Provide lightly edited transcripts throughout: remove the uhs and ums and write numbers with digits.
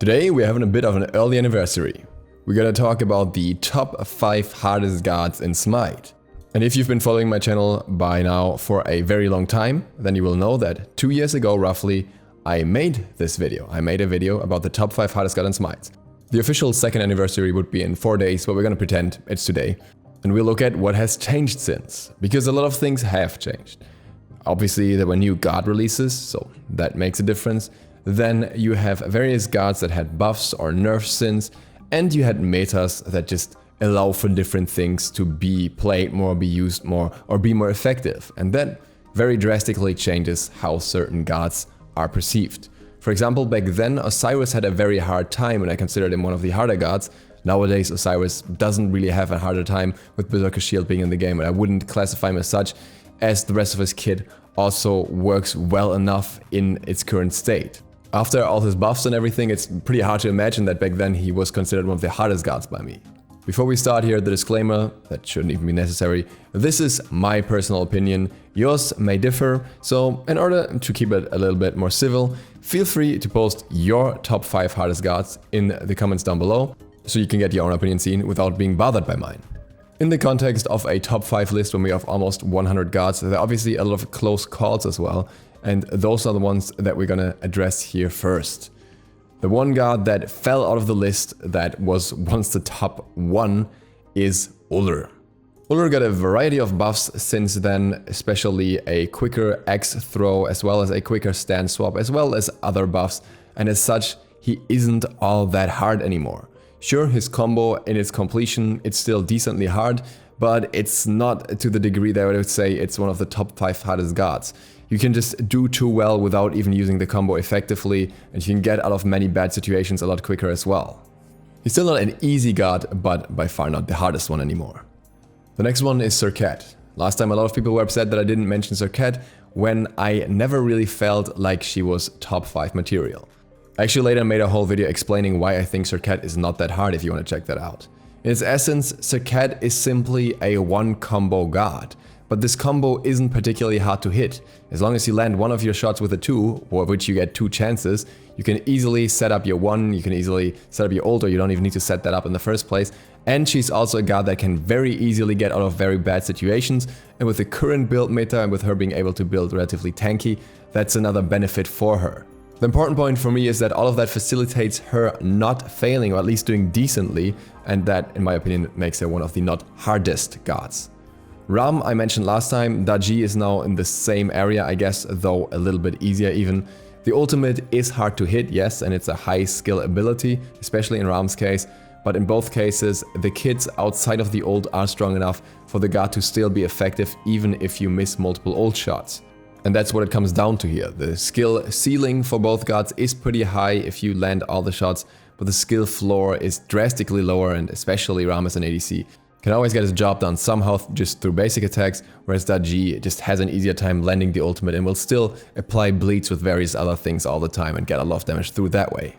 Today we're having a bit of an early anniversary. We're gonna talk about the top 5 hardest gods in Smite. And if you've been following my channel by now for a very long time, then you will know that 2 years ago roughly, I made this video. I made a video about the top 5 hardest gods in Smite. The official second anniversary would be in 4 days, but we're gonna pretend it's today. And we'll look at what has changed since, because a lot of things have changed. Obviously there were new god releases, so that makes a difference. Then you have various gods that had buffs or nerfs since, and you had metas that just allow for different things to be played more, be used more, or be more effective. And that very drastically changes how certain gods are perceived. For example, back then Osiris had a very hard time and I considered him one of the harder gods. Nowadays Osiris doesn't really have a harder time with Berserker Shield being in the game, and I wouldn't classify him as such, as the rest of his kit also works well enough in its current state. After all his buffs and everything, it's pretty hard to imagine that back then he was considered one of the hardest gods by me. Before we start here, the disclaimer, that shouldn't even be necessary. This is my personal opinion, yours may differ, so in order to keep it a little bit more civil, feel free to post your top 5 hardest gods in the comments down below, so you can get your own opinion seen without being bothered by mine. In the context of a top 5 list when we have almost 100 gods, there are obviously a lot of close calls as well, and those are the ones that we're gonna address here first. The one god that fell out of the list that was once the top 1 is Ullr. Ullr got a variety of buffs since then, especially a quicker axe throw as well as a quicker stand swap as well as other buffs, and as such he isn't all that hard anymore. Sure, his combo in its completion, it's still decently hard, but it's not to the degree that I would say it's one of the top 5 hardest gods. You can just do too well without even using the combo effectively, and you can get out of many bad situations a lot quicker as well. He's still not an easy god, but by far not the hardest one anymore. The next one is Surkhet. Last time a lot of people were upset that I didn't mention Surkhet, when I never really felt like she was top 5 material. I actually later made a whole video explaining why I think Surkhet is not that hard if you want to check that out. In its essence, Surkhet is simply a one combo god. But this combo isn't particularly hard to hit. As long as you land one of your shots with a 2, or which you get 2 chances, you can easily set up your 1, you can easily set up your ult, or you don't even need to set that up in the first place. And she's also a god that can very easily get out of very bad situations, and with the current build meta and with her being able to build relatively tanky, that's another benefit for her. The important point for me is that all of that facilitates her not failing, or at least doing decently, and that, in my opinion, makes her one of the not hardest gods. Ram I mentioned last time, Daji is now in the same area I guess, though a little bit easier even. The ultimate is hard to hit, yes, and it's a high skill ability, especially in Ram's case, but in both cases the kits outside of the ult are strong enough for the god to still be effective even if you miss multiple ult shots. And that's what it comes down to here. The skill ceiling for both gods is pretty high if you land all the shots, but the skill floor is drastically lower, and especially Ram as an ADC can always get his job done somehow just through basic attacks, whereas Daji just has an easier time landing the ultimate and will still apply bleeds with various other things all the time and get a lot of damage through that way.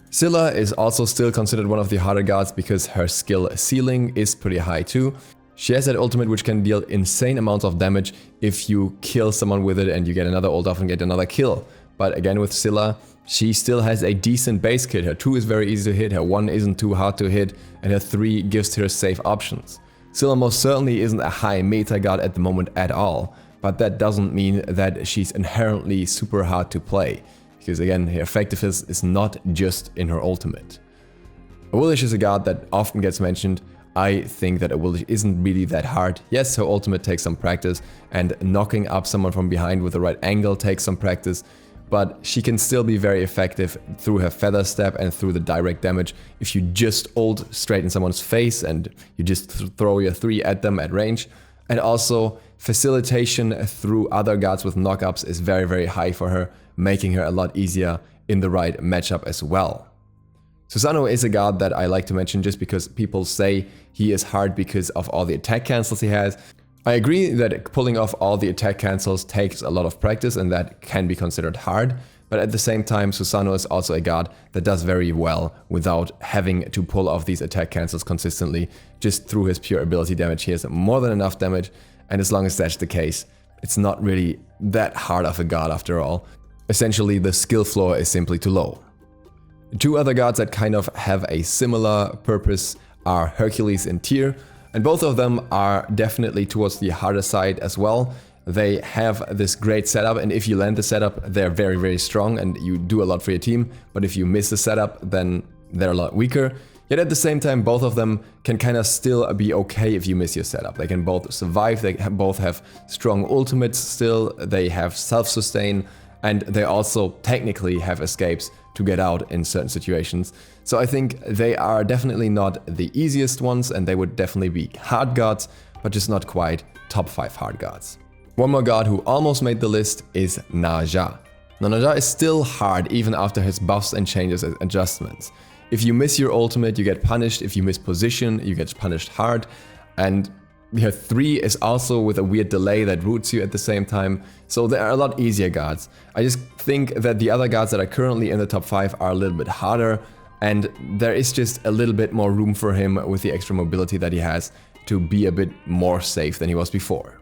Scylla is also still considered one of the harder gods because her skill ceiling is pretty high too. She has that ultimate which can deal insane amounts of damage if you kill someone with it and you get another ult off and get another kill. But again with Scylla, she still has a decent base kit. Her 2 is very easy to hit, her 1 isn't too hard to hit, and her 3 gives her safe options. Scylla most certainly isn't a high meta god at the moment at all, but that doesn't mean that she's inherently super hard to play, because again, her effectiveness is not just in her ultimate. Awilish is a god that often gets mentioned. I think that Awilish isn't really that hard. Yes, her ultimate takes some practice, and knocking up someone from behind with the right angle takes some practice, but she can still be very effective through her feather step and through the direct damage if you just ult straight in someone's face and you just throw your 3 at them at range. And also facilitation through other gods with knockups is very, very high for her, making her a lot easier in the right matchup as well. Sano is a god that I like to mention just because people say he is hard because of all the attack cancels he has. I agree that pulling off all the attack cancels takes a lot of practice and that can be considered hard, but at the same time Sano is also a god that does very well without having to pull off these attack cancels consistently. Just through his pure ability damage he has more than enough damage, and as long as that's the case, it's not really that hard of a god after all. Essentially the skill floor is simply too low. Two other gods that kind of have a similar purpose are Hercules and Tyr, and both of them are definitely towards the harder side as well. They have this great setup, and if you land the setup, they're very, very strong and you do a lot for your team. But if you miss the setup, then they're a lot weaker. Yet at the same time, both of them can kind of still be okay if you miss your setup. They can both survive, they both have strong ultimates still, they have self-sustain, and they also technically have escapes to get out in certain situations. So I think they are definitely not the easiest ones, and they would definitely be hard gods, but just not quite top 5 hard gods. One more god who almost made the list is Naja. Now Naja is still hard even after his buffs and changes and adjustments. If you miss your ultimate, you get punished. If you miss position, you get punished hard. And 3 is also with a weird delay that roots you at the same time. So there are a lot easier gods. I just think that the other gods that are currently in the top 5 are a little bit harder. And there is just a little bit more room for him with the extra mobility that he has to be a bit more safe than he was before.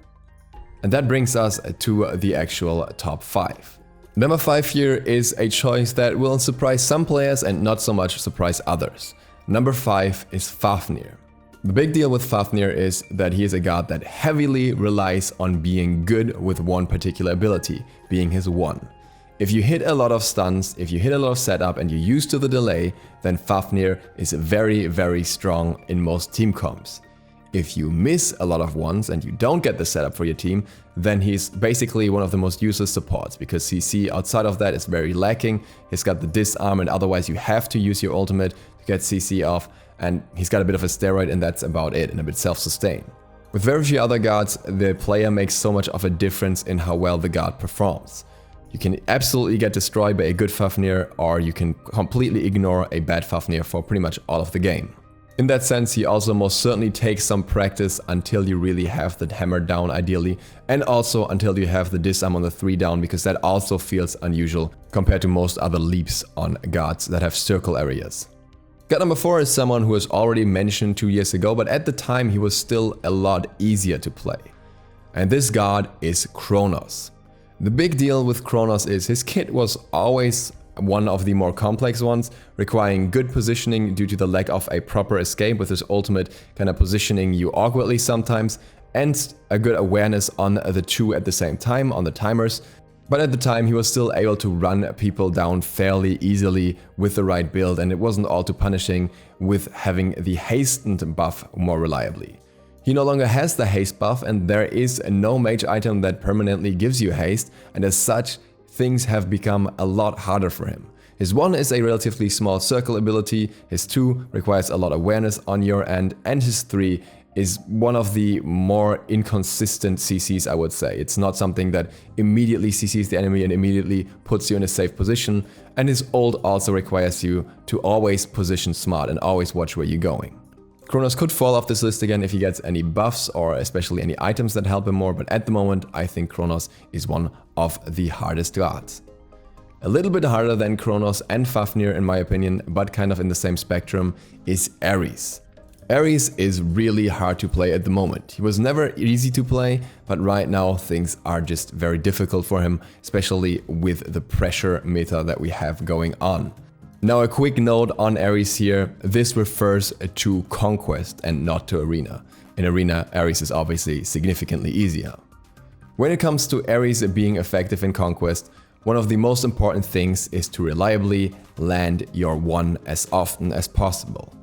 And that brings us to the actual top 5. Number 5 here is a choice that will surprise some players and not so much surprise others. Number 5 is Fafnir. The big deal with Fafnir is that he is a god that heavily relies on being good with one particular ability, being his one. If you hit a lot of stuns, if you hit a lot of setup and you're used to the delay, then Fafnir is very, very strong in most team comps. If you miss a lot of ones and you don't get the setup for your team, then he's basically one of the most useless supports, because CC outside of that is very lacking. He's got the disarm, and otherwise you have to use your ultimate to get CC off, and he's got a bit of a steroid, and that's about it, and a bit self-sustained. With very few other gods, the player makes so much of a difference in how well the god performs. You can absolutely get destroyed by a good Fafnir, or you can completely ignore a bad Fafnir for pretty much all of the game. In that sense, he also most certainly takes some practice until you really have the hammer down ideally, and also until you have the disarm on the 3 down, because that also feels unusual compared to most other leaps on gods that have circle areas. God number 4 is someone who was already mentioned 2 years ago, but at the time he was still a lot easier to play. And this god is Chronos. The big deal with Chronos is his kit was always one of the more complex ones, requiring good positioning due to the lack of a proper escape, with his ultimate kind of positioning you awkwardly sometimes, and a good awareness on the 2 at the same time, on the timers. But at the time he was still able to run people down fairly easily with the right build, and it wasn't all too punishing with having the hastened buff more reliably. He no longer has the haste buff, and there is no mage item that permanently gives you haste, and as such, things have become a lot harder for him. His 1 is a relatively small circle ability, his 2 requires a lot of awareness on your end, and his 3 is one of the more inconsistent CCs, I would say. It's not something that immediately CCs the enemy and immediately puts you in a safe position, and his ult also requires you to always position smart and always watch where you're going. Chronos could fall off this list again if he gets any buffs or especially any items that help him more, but at the moment I think Chronos is one of the hardest gods. A little bit harder than Chronos and Fafnir in my opinion, but kind of in the same spectrum, is Aries. Aries is really hard to play at the moment. He was never easy to play, but right now things are just very difficult for him, especially with the pressure meta that we have going on. Now a quick note on Aries here, this refers to Conquest and not to Arena. In Arena, Aries is obviously significantly easier. When it comes to Aries being effective in Conquest, one of the most important things is to reliably land your 1 as often as possible.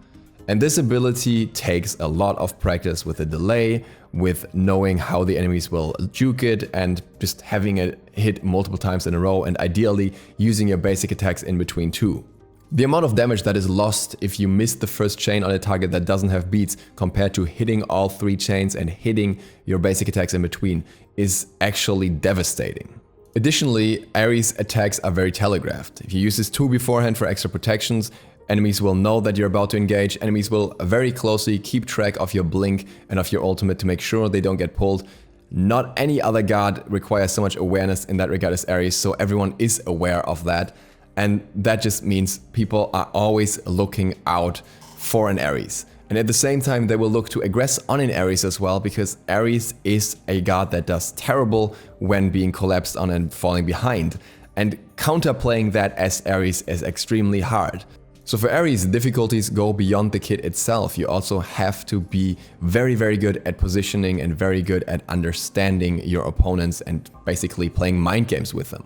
And this ability takes a lot of practice with a delay, with knowing how the enemies will juke it, and just having it hit multiple times in a row, and ideally using your basic attacks in between too. The amount of damage that is lost if you miss the first chain on a target that doesn't have beats compared to hitting all 3 chains and hitting your basic attacks in between is actually devastating. Additionally, Aries attacks are very telegraphed. If you use his 2 beforehand for extra protections, enemies will know that you're about to engage, enemies will very closely keep track of your blink and of your ultimate to make sure they don't get pulled. Not any other god requires so much awareness in that regard as Aries, so everyone is aware of that. And that just means people are always looking out for an Aries. And at the same time, they will look to aggress on an Aries as well, because Aries is a god that does terrible when being collapsed on and falling behind. and counterplaying that as Aries is extremely hard. So for Aries, difficulties go beyond the kit itself. You also have to be very, very good at positioning and very good at understanding your opponents and basically playing mind games with them.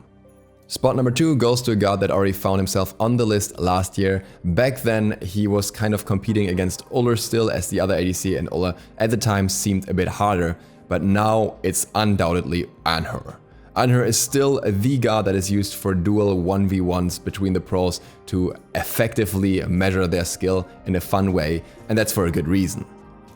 Spot number 2 goes to a god that already found himself on the list last year. Back then, he was kind of competing against Uller still, as the other ADC, and Uller at the time seemed a bit harder, but now it's undoubtedly Anhur. Anhur is still the god that is used for dual 1v1s between the pros to effectively measure their skill in a fun way, and that's for a good reason.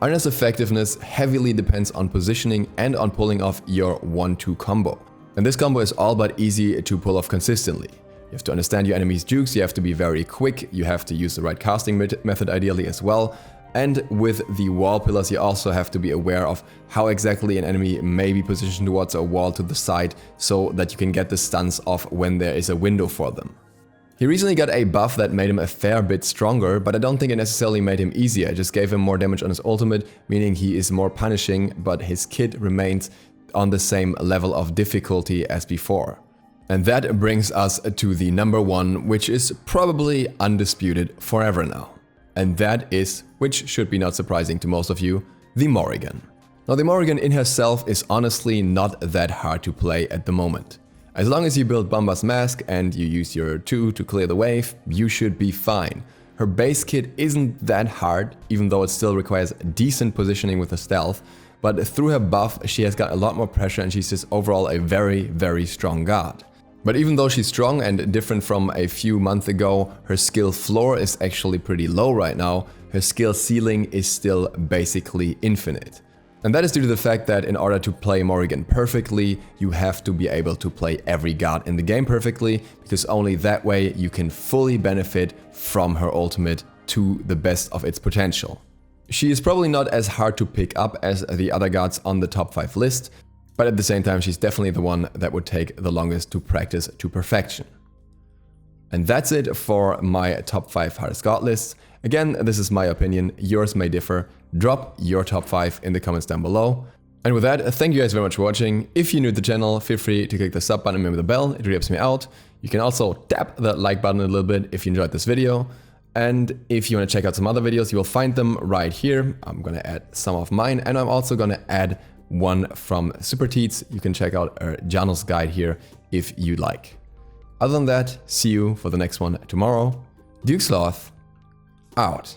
Anhur's effectiveness heavily depends on positioning and on pulling off your 1-2 combo. And this combo is all but easy to pull off consistently. You have to understand your enemy's jukes, you have to be very quick, you have to use the right casting method ideally as well. And with the wall pillars, you also have to be aware of how exactly an enemy may be positioned towards a wall to the side so that you can get the stuns off when there is a window for them. He recently got a buff that made him a fair bit stronger, but I don't think it necessarily made him easier. It just gave him more damage on his ultimate, meaning he is more punishing, but his kit remains on the same level of difficulty as before. And that brings us to the number 1, which is probably undisputed forever now. And that is, which should be not surprising to most of you, the Morrigan. Now the Morrigan in herself is honestly not that hard to play at the moment. As long as you build Bomba's Mask and you use your 2 to clear the wave, you should be fine. Her base kit isn't that hard, even though it still requires decent positioning with the stealth, but through her buff she has got a lot more pressure and she's just overall a very, very strong god. But even though she's strong and different from a few months ago, her skill floor is actually pretty low right now. Her skill ceiling is still basically infinite. And that is due to the fact that in order to play Morrigan perfectly, you have to be able to play every god in the game perfectly, because only that way you can fully benefit from her ultimate to the best of its potential. She is probably not as hard to pick up as the other gods on the top 5 list, but at the same time she's definitely the one that would take the longest to practice to perfection. And that's it for my top 5 hardest god lists. Again, this is my opinion, yours may differ. Drop your top 5 in the comments down below. And with that, thank you guys very much for watching. If you're new to the channel, feel free to click the sub button and remember the bell, it really helps me out. You can also tap that like button a little bit if you enjoyed this video. And if you want to check out some other videos, you will find them right here. I'm going to add some of mine, and I'm also going to add one from Super Teats. You can check out Janos guide here if you like. Other than that, see you for the next one tomorrow. DukeSloth out.